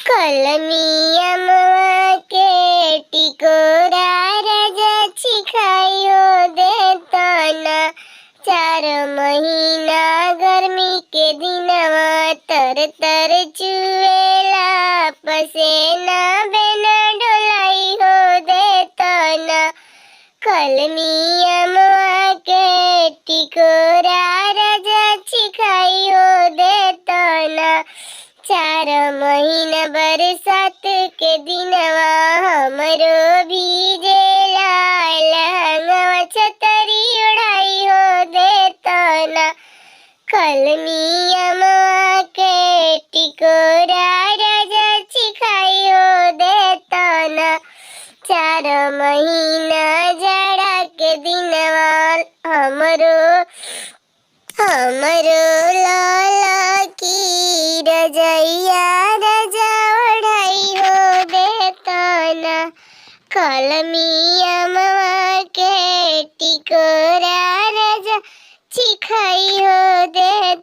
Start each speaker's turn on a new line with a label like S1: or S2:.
S1: कलमियमवा के टिकोरा राजा छिखाइयो देतना। 4 महीना गर्मी के दिनवा तर तर चुएला पसेना बेना डोलाई हो देतना। कलमियमवा के टिकोरा राजा छिखाइयो देतना। 4 महीना बरसात के दिनवा हमरो भीजेला लहंगवा छतरी ओढ़ाई हो देतना। कलमियमवा के टिकोरा राजा छिखाई हो देतना। 4 महीना जाड़ा के दिनवा हमरो लाला की रजैया राजा ओढ़ाई हो देतना। कलमियमवा के टिकोरा राजा छिखाई हो दे